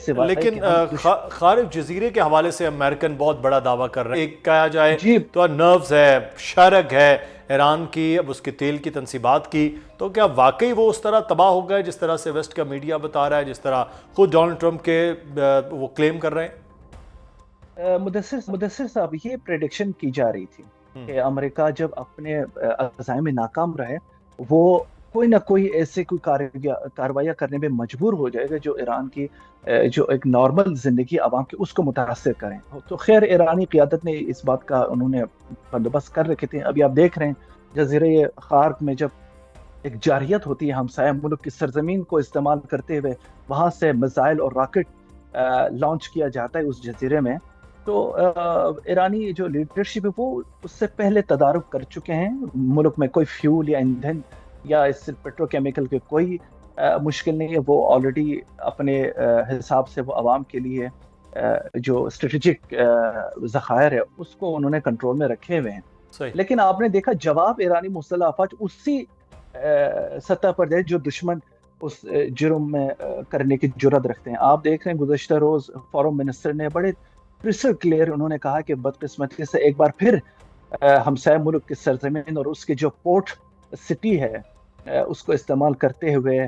سوائے لیکن کہ ہم خارج جزیرے کے حوالے سے امریکن بہت بڑا دعویٰ کر رہے ہیں. ایک کہا جائے جی تو نروز ہے، شرگ ہے ایران کی، اب اس کے تیل کی تنصیبات کی، تو کیا واقعی وہ اس طرح تباہ ہو گئے جس طرح سے ویسٹ کا میڈیا بتا رہا ہے، جس طرح خود ڈونلڈ ٹرمپ کے وہ کلیم کر رہے ہیں؟ مدثر صاحب، یہ پریڈکشن کی جا رہی تھی کہ امریکہ جب اپنے عزائم میں ناکام رہے وہ کوئی نہ کوئی ایسے کوئی کاروائیاں کرنے میں مجبور ہو جائے گا جو ایران کی جو ایک نارمل زندگی عوام کی اس کو متاثر کریں. تو خیر ایرانی قیادت نے اس بات کا انہوں نے بندوبست کر رکھے تھے. ابھی آپ دیکھ رہے ہیں جزیرے خارق میں جب ایک جارحیت ہوتی ہے ہمسایہ ملک کی سرزمین کو استعمال کرتے ہوئے وہاں سے میزائل اور راکٹ لانچ کیا جاتا ہے اس جزیرے میں، تو ایرانی جو لیڈرشپ ہے وہ اس سے پہلے تدارک کر چکے ہیں. ملک میں کوئی فیول یا ایندھن یا اس پیٹروکیمیکل کے کوئی مشکل نہیں ہے. وہ آلریڈی اپنے حساب سے وہ عوام کے لیے جو اسٹریٹجک ذخائر ہے اس کو انہوں نے کنٹرول میں رکھے ہوئے ہیں. لیکن آپ نے دیکھا جواب ایرانی مسلح افواج اسی سطح پر دے جو دشمن اس جرم میں کرنے کی جرات رکھتے ہیں. آپ دیکھ رہے ہیں گزشتہ روز فارم منسٹر نے بڑے کرسٹل کلیئر انہوں نے کہا کہ بدقسمتی سے ایک بار پھر ہمسایہ ملک کی سرزمین اور اس کی جو پورٹ سٹی ہے اس کو استعمال کرتے ہوئے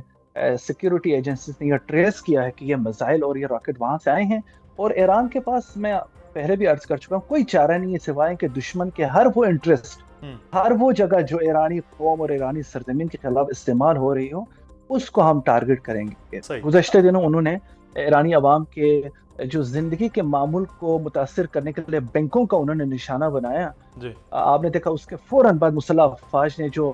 سیکیورٹی ایجنسیز نے یہ ٹریس کیا ہے کہ یہ میزائل اور یہ راکٹ وہاں سے آئے ہیں. اور ایران کے پاس، میں پہلے بھی عرض کر چکا ہوں، کوئی چارہ نہیں ہے سوائے کہ دشمن کے ہر وہ انٹرسٹ، ہر وہ جگہ جو ایرانی قوم اور ایرانی سرزمین کے خلاف استعمال ہو رہی ہو اس کو ہم ٹارگٹ کریں گے. گزشتہ دنوں انہوں نے ایرانی عوام کے جو زندگی کے معمول کو متاثر کرنے کے لیے بینکوں کا انہوں نے نشانہ بنایا. آپ نے دیکھا اس کے فوراً بعد مسلح افواج نے جو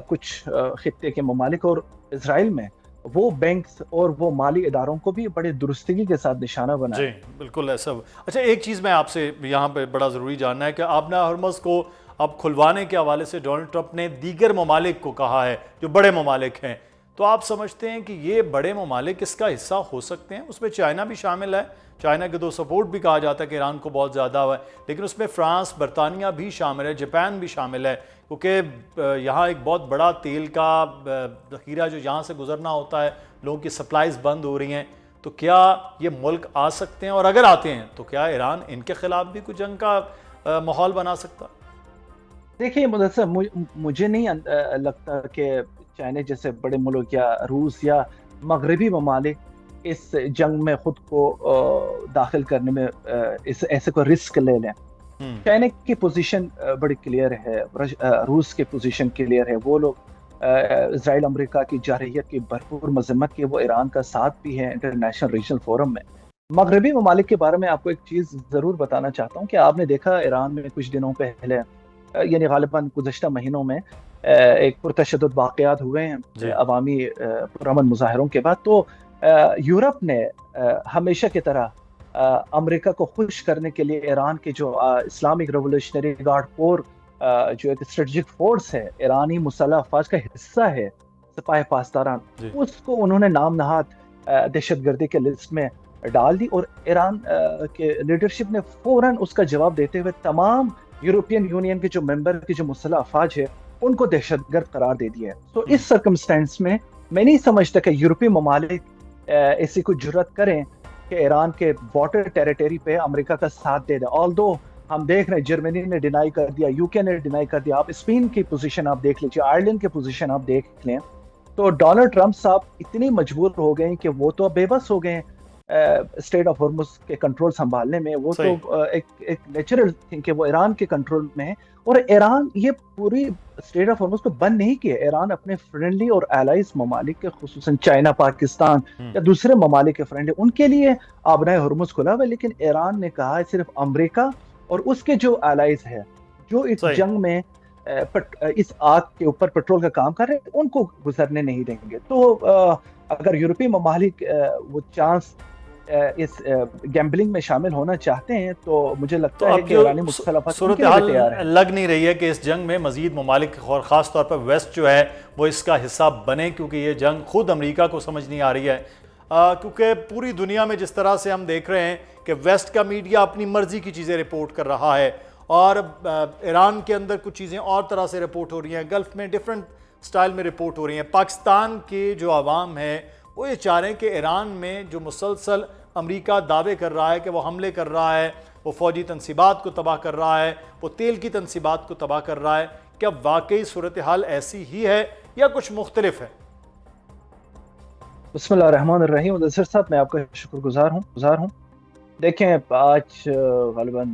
کچھ خطے کے ممالک اور اسرائیل میں وہ بینکس اور وہ مالی اداروں کو بھی بڑے درستگی کے ساتھ نشانہ بنایا. جی بالکل ایسا. اچھا ایک چیز میں آپ سے یہاں پہ بڑا ضروری جاننا ہے کہ آبنہ ہرمز کو اب کھلوانے کے حوالے سے ڈونلڈ ٹرمپ نے دیگر ممالک کو کہا ہے جو بڑے ممالک ہیں، تو آپ سمجھتے ہیں کہ یہ بڑے ممالک اس کا حصہ ہو سکتے ہیں؟ اس میں چائنا بھی شامل ہے، چائنا کے دو سپورٹ بھی کہا جاتا ہے کہ ایران کو بہت زیادہ ہوا ہے، لیکن اس میں فرانس، برطانیہ بھی شامل ہے، جاپان بھی شامل ہے، کیونکہ یہاں ایک بہت بڑا تیل کا ذخیرہ جو یہاں سے گزرنا ہوتا ہے، لوگوں کی سپلائز بند ہو رہی ہیں. تو کیا یہ ملک آ سکتے ہیں؟ اور اگر آتے ہیں تو کیا ایران ان کے خلاف بھی کوئی جنگ کا ماحول بنا سکتا؟ دیکھیے مدثر، مجھے نہیں لگتا کہ چائنا جیسے بڑے ملک یا روس یا مغربی ممالک اس جنگ میں خود کو داخل کرنے میں ایسے کوئی رسک لے لیں. چائنا کی پوزیشن بڑی کلیئر ہے، روس کی پوزیشن کلیئر ہے. وہ لوگ اسرائیل امریکہ کی جارحیت کی بھرپور مذمت کی، وہ ایران کا ساتھ بھی ہے انٹرنیشنل ریجنل فورم میں. مغربی ممالک کے بارے میں آپ کو ایک چیز ضرور بتانا چاہتا ہوں کہ آپ نے دیکھا ایران میں کچھ دنوں پہلے، یعنی غالباً گزشتہ مہینوں میں ایک پرتشدد واقعات ہوئے ہیں عوامی پرامن مظاہروں کے بعد. تو یورپ نے ہمیشہ کی طرح امریکہ کو خوش کرنے کے لیے ایران کے جو اسلامک ریولیوشنری گارڈ کور جو ایک اسٹریٹجک فورس ہے، ایرانی مسلح افواج کا حصہ ہے، سپاہ پاسداران، اس کو انہوں نے نام نہاد دہشت گردی کے لسٹ میں ڈال دی. اور ایران کے لیڈرشپ نے فوراً اس کا جواب دیتے ہوئے تمام یورپین یونین کے جو ممبر کی جو مسلح افواج ہے ان کو دہشت گرد قرار دے دیا ہے. تو اس سرکمسٹینس میں نہیں سمجھتا کہ یورپی ممالک ایسی کوئی جرات کریں کہ ایران کے واٹر ٹیریٹری پہ امریکہ کا ساتھ دے دیں. آلدو ہم دیکھ رہے ہیں جرمنی نے ڈینائی کر دیا، یو کے نے ڈینائی کر دیا، آپ اسپین کی پوزیشن آپ دیکھ لیجیے، آئرلینڈ کی پوزیشن آپ دیکھ لیں. تو ڈونلڈ ٹرمپ صاحب اتنی مجبور ہو گئے کہ وہ تو بے بس ہو گئے اسٹیٹ آف ہارمز کے کنٹرول سنبھالنے میں. وہ تو ایک نیچرل تھنگ کہ وہ ایران کے کنٹرول میں ہے. اور ایران یہ پوری اسٹیٹ آف ہارمز کو بند نہیں کیا. ایران اپنے فرینڈلی اور الائز ممالک کے، خصوصاً چائنا، پاکستان یا دوسرے ممالک کے فرینڈلی، ان کے لیے آبنائے ہرمز کھلا ہوا ہے. لیکن ایران نے کہا ہے صرف امریکہ اور اس کے جو الائز ہے جو اس جنگ میں اس آگ کے اوپر پیٹرول کا کام کر رہے ہیں ان کو گزرنے نہیں دیں گے. تو اگر یورپی ممالک وہ چانس اس گیمبلنگ میں شامل ہونا چاہتے ہیں تو مجھے لگتا ہے کہ ایرانی مسلح افواج صورتحال لگ نہیں رہی ہے کہ اس جنگ میں مزید ممالک اور خاص طور پر ویسٹ جو ہے وہ اس کا حصہ بنے، کیونکہ یہ جنگ خود امریکہ کو سمجھ نہیں آ رہی ہے. کیونکہ پوری دنیا میں جس طرح سے ہم دیکھ رہے ہیں کہ ویسٹ کا میڈیا اپنی مرضی کی چیزیں رپورٹ کر رہا ہے، اور ایران کے اندر کچھ چیزیں اور طرح سے رپورٹ ہو رہی ہیں، گلف میں ڈیفرنٹ سٹائل میں رپورٹ ہو رہی ہیں. پاکستان کے جو عوام ہے وہ یہ چاہ رہے ہیں کہ ایران میں جو مسلسل امریکہ دعوے کر رہا ہے کہ وہ حملے کر رہا ہے، وہ فوجی تنصیبات کو تباہ کر رہا ہے، وہ تیل کی تنصیبات کو تباہ کر رہا ہے، کیا واقعی صورتحال ایسی ہی ہے یا کچھ مختلف ہے؟ بسم اللہ الرحمن الرحیم. مدثر صاحب میں آپ کا شکر گزار ہوں. دیکھیں آج غالباً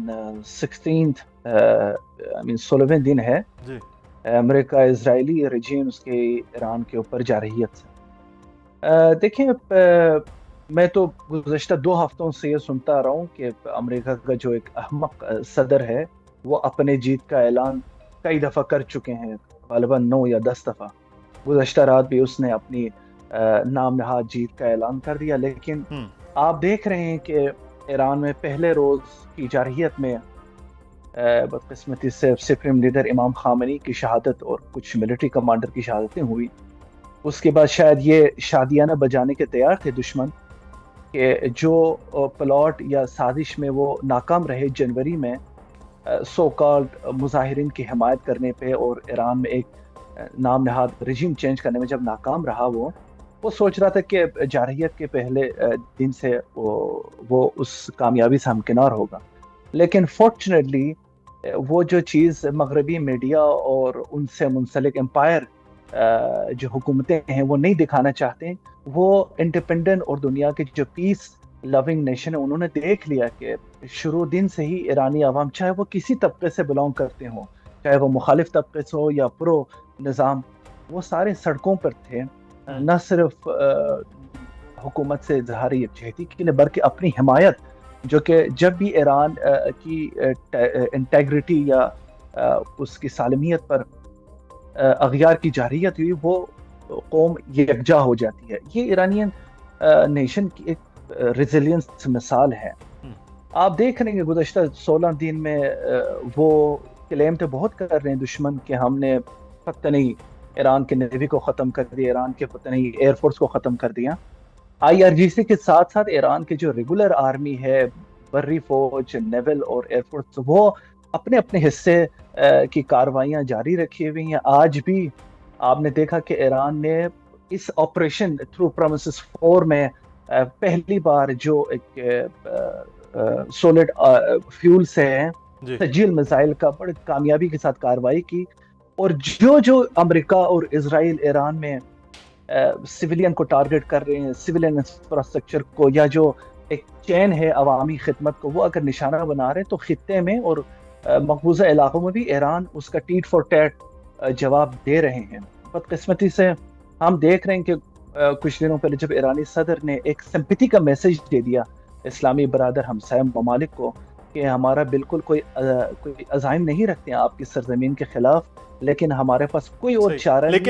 16ویں دن ہے جی امریکہ اسرائیلی رجیمز کے ایران کے اوپر جارحیت سے. دیکھیں میں تو گزشتہ 2 ہفتوں سے یہ سنتا آ رہا ہوں کہ امریکہ کا جو ایک احمق صدر ہے وہ اپنے جیت کا اعلان کئی دفعہ کر چکے ہیں، غالباً 9 یا 10 دفعہ. گزشتہ رات بھی اس نے اپنی نام نہاد جیت کا اعلان کر دیا، لیکن آپ دیکھ رہے ہیں کہ ایران میں پہلے روز کی جارحیت میں بدقسمتی سے سپریم لیڈر امام خامنئی کی شہادت اور کچھ ملٹری کمانڈر کی شہادتیں ہوئی. اس کے بعد شاید یہ شادیاں نہ بجانے کے تیار تھے دشمن کہ جو پلاٹ یا سازش میں وہ ناکام رہے جنوری میں سو کالڈ مظاہرین کی حمایت کرنے پہ اور ایران میں ایک نام نہاد رجیم چینج کرنے میں جب ناکام رہا وہ سوچ رہا تھا کہ جارحیت کے پہلے دن سے وہ اس کامیابی سے ہمکنار ہوگا. لیکن فارچونیٹلی وہ جو چیز مغربی میڈیا اور ان سے منسلک امپائر جو حکومتیں ہیں وہ نہیں دکھانا چاہتے، وہ انڈیپینڈنٹ اور دنیا کے جو پیس لونگ نیشن ہے انہوں نے دیکھ لیا کہ شروع دن سے ہی ایرانی عوام چاہے وہ کسی طبقے سے بلانگ کرتے ہوں، چاہے وہ مخالف طبقے سے ہو یا پرو نظام، وہ سارے سڑکوں پر تھے، نہ صرف حکومت سے اظہار یکجہتی کے لیے بلکہ اپنی حمایت، جو کہ جب بھی ایران کی انٹیگریٹی یا اس کی سالمیت پر اغیار کی جارحیت ہوئی وہ قوم یکجا ہو جاتی ہے. یہ ایرانین نیشن کی ایک ریزیلینس مثال ہے. آپ دیکھ رہے ہیں کہ گزشتہ 16 دن میں وہ کلیم تو بہت کر رہے ہیں دشمن کہ ہم نے پتہ نہیں ایران کے نیوی کو ختم کر دیا، ایران کے پتہ نہیں ایئر فورس کو ختم کر دیا. IRGC کے ساتھ ساتھ ایران کے جو ریگولر آرمی ہے، بری فوج، نیول اور ایئر فورس، وہ اپنے اپنے حصے کی کاروائیاں جاری رکھی ہوئی ہیں. آج بھی آپ نے دیکھا کہ ایران نے اس آپریشن تھرو پرومسز 4 میں پہلی بار جو ایک سولڈ فیول سے تجیل میزائل کا بڑی کامیابی کے ساتھ کارروائی کی. اور جو امریکہ اور اسرائیل ایران میں سویلین کو ٹارگٹ کر رہے ہیں، سویلین انفراسٹرکچر کو یا جو ایک چین ہے عوامی خدمت کو، وہ اگر نشانہ بنا رہے ہیں تو خطے میں اور مقبوضہ علاقوں میں بھی ایران اس کا ٹیٹ فور ٹیٹ جواب دے رہے ہیں. بدقسمتی سے ہم دیکھ رہے ہیں کہ کچھ دنوں پہلے جب ایرانی صدر نے ایک سمپتی کا میسج دے دیا اسلامی برادر ہمسایہ ممالک کو کہ ہمارا بالکل کوئی عزائم نہیں رکھتے ہیں آپ کی سرزمین کے خلاف، لیکن ہمارے پاس کوئی اور چارہ نہیں ہے